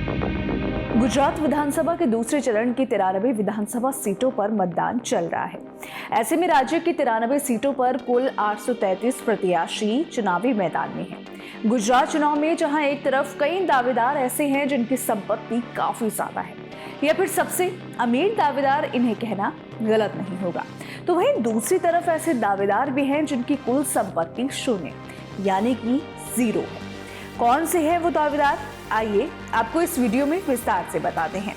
गुजरात विधानसभा के दूसरे चरण की 93 विधानसभा सीटों पर मतदान चल रहा है। ऐसे में राज्य की 93 सीटों पर कुल 833 प्रत्याशी चुनावी मैदान में हैं। गुजरात चुनाव में जहां एक तरफ कई दावेदार ऐसे हैं जिनकी संपत्ति काफी ज्यादा है या फिर सबसे अमीर दावेदार इन्हें कहना गलत नहीं होगा, तो वहीं दूसरी तरफ ऐसे दावेदार भी हैं जिनकी कुल संपत्ति शून्य यानी कि जीरो है। कौन से हैं वो दावेदार, आइए आपको इस वीडियो में विस्तार से बताते हैं।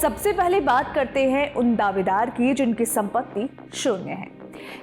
सबसे पहले बात करते हैं उन दावेदार की जिनकी संपत्ति शून्य है।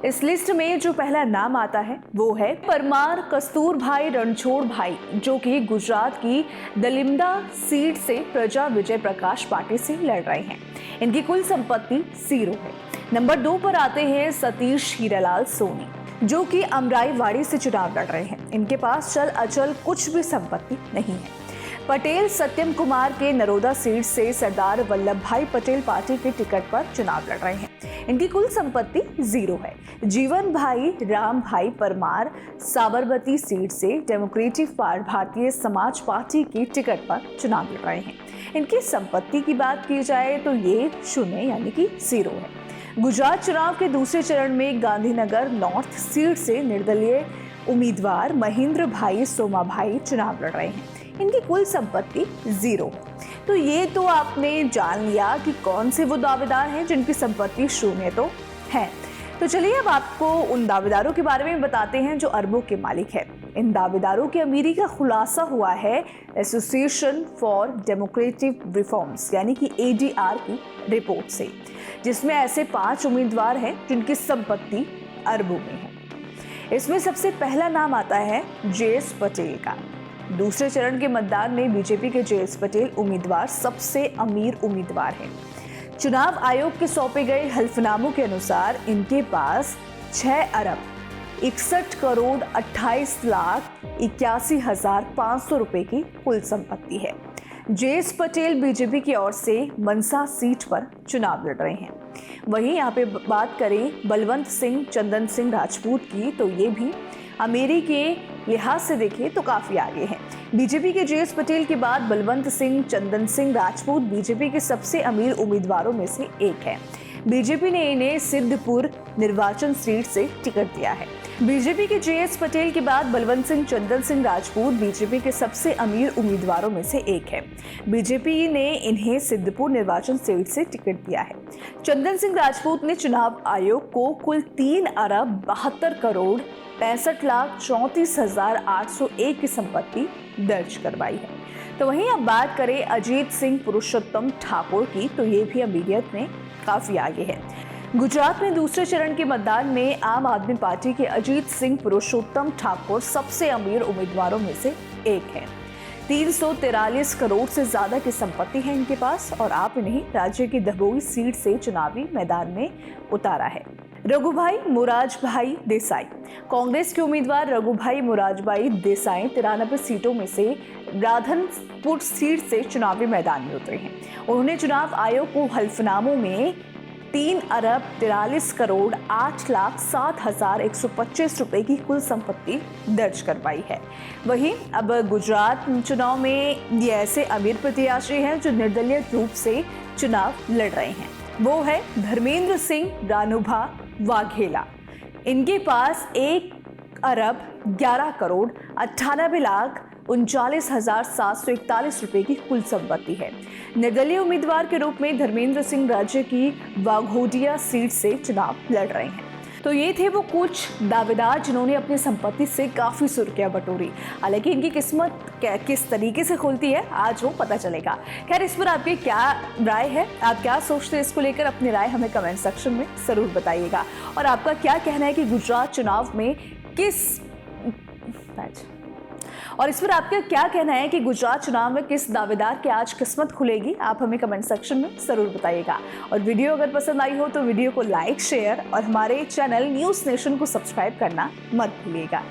इस लिस्ट में जो पहला नाम आता है वो है परमार कस्तूरभाई रणछोड़ भाई, जो कि गुजरात की दलिमदा सीट से प्रजा विजय प्रकाश पार्टी से लड़ रहे हैं। इनकी कुल संपत्ति जीरो है। नंबर 2 पर आते हैं सतीश हीरालाल सोनी, जो कि अमराईवाड़ी से चुनाव लड़ रहे हैं। इनके पास चल अचल कुछ भी संपत्ति नहीं है। पटेल सत्यम कुमार के नरोदा सीट से सरदार वल्लभ भाई पटेल पार्टी के टिकट पर चुनाव लड़ रहे हैं। इनकी कुल संपत्ति जीरो है। जीवन भाई राम भाई परमार साबरमती सीट से डेमोक्रेटिक भारतीय समाज पार्टी की टिकट पर चुनाव लड़ रहे हैं। इनकी संपत्ति की बात की जाए तो ये शून्य यानी कि जीरो है। गुजरात चुनाव के दूसरे चरण में गांधीनगर नॉर्थ सीट से निर्दलीय उम्मीदवार महेंद्र भाई सोमा भाई चुनाव लड़ रहे हैं। इनकी कुल संपत्ति जीरो है। तो ये तो आपने जान लिया कि कौन से वो दावेदार हैं जिनकी संपत्ति शून्य तो है। तो चलिए अब आपको उन दावेदारों के बारे में बताते हैं जो अरबों के मालिक है। इन दावेदारों की अमीरी का खुलासा हुआ है एसोसिएशन फॉर डेमोक्रेटिक रिफॉर्म्स यानी कि ADR की रिपोर्ट से, जिसमें ऐसे 5 उम्मीदवार हैं जिनकी संपत्ति अरबों में है। इसमें सबसे पहला नाम आता है JS पटेल का। दूसरे चरण के मतदान में बीजेपी के JS पटेल उम्मीदवार सबसे अमीर उम्मीदवार हैं। चुनाव आयोग के सौंपे गए हल्फनामों के अनुसार इनके पास 6 अरब 61 करोड़ 28 लाख 81,500 रुपए की कुल संपत्ति है। JS पटेल बीजेपी की ओर से मनसा सीट पर चुनाव लड़ रहे हैं। वहीं यहाँ पे बात करें बलवंत सिंह चंदन सिंह राजपूत की, तो ये भी अमीरी के लिहाज से देखें तो काफी आगे हैं। बीजेपी के JS पटेल के बाद बलवंत सिंह चंदन सिंह राजपूत बीजेपी के सबसे अमीर उम्मीदवारों में से एक है। बीजेपी ने इन्हें सिद्धपुर निर्वाचन सीट से टिकट दिया है। बीजेपी के JS पटेल के बाद बलवंत सिंह चंदन सिंह राजपूत बीजेपी के सबसे अमीर उम्मीदवारों में से एक है। बीजेपी ने इन्हें सिद्धपुर निर्वाचन सीट से टिकट दिया है। चंदन सिंह राजपूत ने चुनाव आयोग को कुल 3 अरब 72 करोड़ 65 लाख 34,801 की संपत्ति दर्ज करवाई है। तो वहीं अब बात करें अजीत सिंह पुरुषोत्तम ठाकुर की, तो ये भी अमीरियत में काफी आगे है। गुजरात में दूसरे चरण के मतदान में आम आदमी पार्टी के अजीत सिंह पुरुषोत्तम ठाकुर सबसे अमीर उम्मीदवारों में से एक है। 343 करोड़ से ज्यादा की संपत्ति है इनके पास और आप इन्हें राज्य की दभोई सीट से चुनावी मैदान में उतारा है। रघुभाई मोरारभाई देसाई, कांग्रेस के उम्मीदवार रघुभाई मोरारभाई देसाई 93 सीटों में से राधनपुर सीट से चुनावी मैदान में उतरे हैं। उन्होंने चुनाव आयोग को हल्फनामों में 3 अरब 43 करोड़ 8 लाख 7,125 रुपए की कुल संपत्ति दर्ज करवाई है। वहीं अब गुजरात चुनाव में ये ऐसे अमीर प्रत्याशी हैं जो निर्दलीय रूप से चुनाव लड़ रहे हैं। वो है धर्मेंद्र सिंह रानूभा वाघेला। इनके पास 1 अरब 11 करोड़ 98 लाख 39,741 रुपए की कुल संपत्ति है। निर्दलीय उम्मीदवार के रूप में धर्मेंद्र सिंह राज्य की वाघोडिया सीट से चुनाव लड़ रहे हैं। तो ये थे वो कुछ दावेदार जिन्होंने अपनी संपत्ति से काफी सुर्खियां बटोरी। हालांकि इनकी किस्मत किस तरीके से खुलती है आज वो पता चलेगा। खैर, इस पर आपकी क्या राय है, आप क्या सोचते हैं इसको लेकर, अपनी राय हमें कमेंट सेक्शन में जरूर बताइएगा। और आपका क्या कहना है कि गुजरात चुनाव में गुजरात चुनाव में किस दावेदार की आज किस्मत खुलेगी, आप हमें कमेंट सेक्शन में जरूर बताइएगा। और वीडियो अगर पसंद आई हो तो वीडियो को लाइक, शेयर और हमारे चैनल न्यूज़ नेशन को सब्सक्राइब करना मत भूलिएगा।